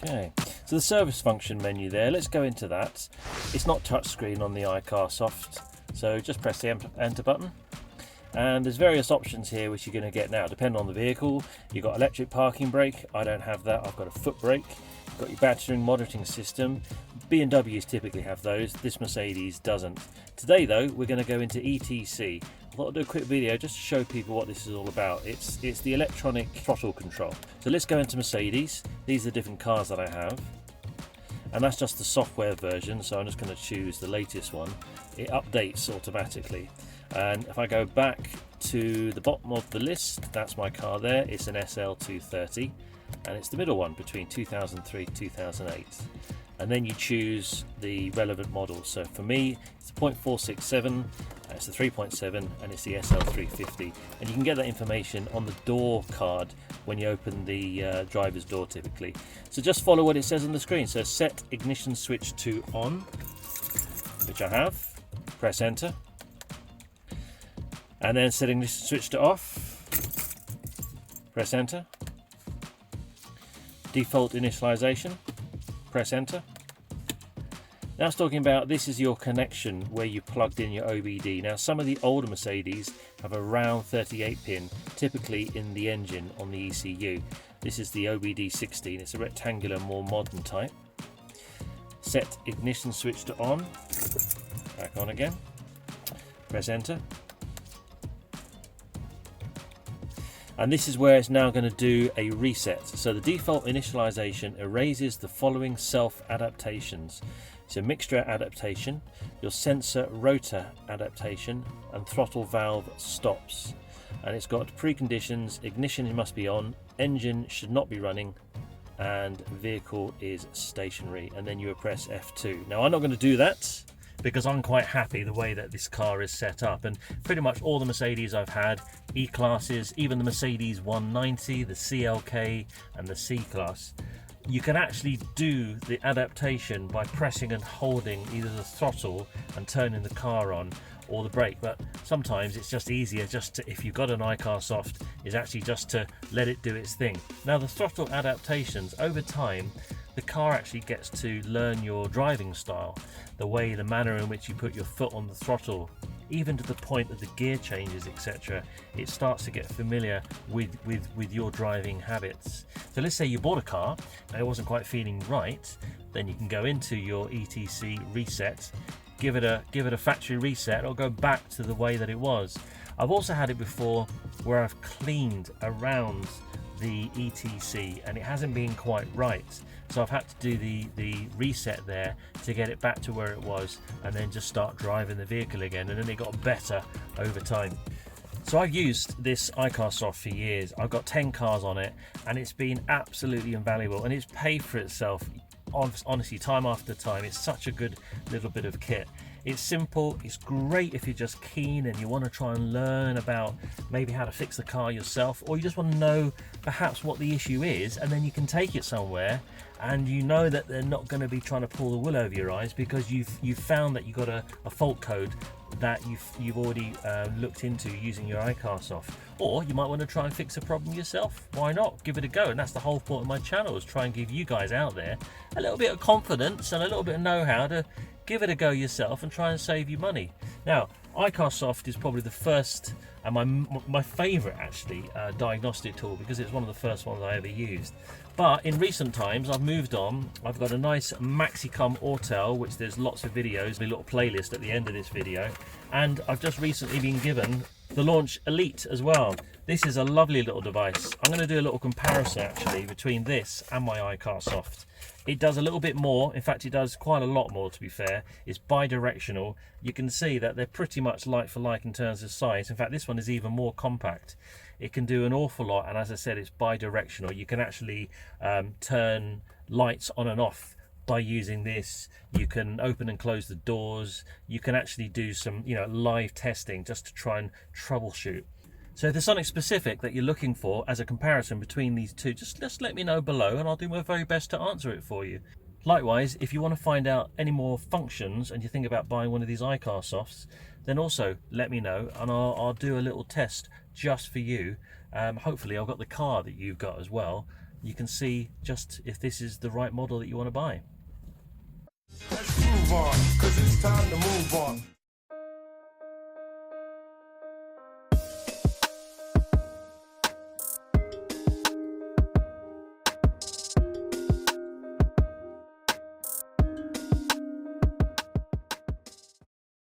Okay, so the service function menu there, let's go into that. It's not touchscreen on the iCarsoft, so just press the enter button. And there's various options here which you're going to get now, depending on the vehicle. You've got electric parking brake, I don't have that, I've got a foot brake. You've got your battery monitoring system. BMWs typically have those, this Mercedes doesn't. Today though, we're going to go into ETC. I thought I'd do a quick video just to show people what this is all about. It's the electronic throttle control. So let's go into Mercedes. These are the different cars that I have. And that's just the software version, so I'm just going to choose the latest one. It updates automatically. And if I go back to the bottom of the list, that's my car there. It's an SL230, and it's the middle one between 2003 2008. And then you choose the relevant model. So for me, it's the 0.467, it's the 3.7, and it's the SL350. And you can get that information on the door card when you open the driver's door typically. So just follow what it says on the screen. So set ignition switch to on, which I have. Press enter. And then set ignition switch to off. Press enter. Default initialization. Press enter. Now it's talking about this is your connection where you plugged in your OBD. Now some of the older Mercedes have a round 38 pin, typically in the engine on the ECU. This is the OBD 16, it's a rectangular, more modern type. Set ignition switch to on, back on again, press enter. And this is where it's now going to do a reset. So the default initialization erases the following self-adaptations. So mixture adaptation, your sensor rotor adaptation, and throttle valve stops. And it's got preconditions: ignition must be on, engine should not be running, and vehicle is stationary. And then you would press F2. Now I'm not going to do that, because I'm quite happy the way that this car is set up, and pretty much all the Mercedes I've had, E-classes, even the Mercedes 190, the CLK and the C-Class, you can actually do the adaptation by pressing and holding either the throttle and turning the car on, or the brake. But sometimes it's just easier just to, if you've got an iCarsoft, is actually just to let it do its thing. Now the throttle adaptations, over time, the car actually gets to learn your driving style, the manner in which you put your foot on the throttle, even to the point of the gear changes, etc. It starts to get familiar with your driving habits. So let's say you bought a car and it wasn't quite feeling right, then you can go into your ETC reset, give it a factory reset, or go back to the way that it was. I've also had it before where I've cleaned around the ETC and it hasn't been quite right, so I've had to do the reset there to get it back to where it was, and then just start driving the vehicle again, and then it got better over time. So I've used this iCarsoft for years. I've got 10 cars on it, and it's been absolutely invaluable, and it's paid for itself honestly time after time. It's such a good little bit of kit. It's simple, it's great if you're just keen and you want to try and learn about maybe how to fix the car yourself, or you just want to know perhaps what the issue is, and then you can take it somewhere and you know that they're not going to be trying to pull the wool over your eyes, because you've found that you've got a fault code that you've already looked into using your iCarsoft. Or you might want to try and fix a problem yourself. Why not? Give it a go. And that's the whole point of my channel, is try and give you guys out there a little bit of confidence and a little bit of know-how to give it a go yourself and try and save you money. Now, iCarsoft is probably the first and my favorite actually diagnostic tool, because it's one of the first ones I ever used. But in recent times I've moved on. I've got a nice Maxicom Autel, which there's lots of videos, a little playlist at the end of this video, and I've just recently been given the Launch Elite as well. This is a lovely little device. I'm going to do a little comparison actually between this and my iCarsoft. It does a little bit more, in fact it does quite a lot more to be fair. It's bi-directional. You can see that they're pretty much like for like in terms of size. In fact this one is even more compact. It can do an awful lot, and as I said, it's bi-directional. You can actually turn lights on and off by using this. You can open and close the doors. You can actually do some live testing just to try and troubleshoot. So if there's something specific that you're looking for as a comparison between these two, just let me know below and I'll do my very best to answer it for you. Likewise, if you want to find out any more functions and you think about buying one of these iCarsofts, then also let me know and I'll do a little test just for you. Hopefully I've got the car that you've got as well. you can see just if this is the right model that you want to buy. Let's move on, 'cause it's time to move on.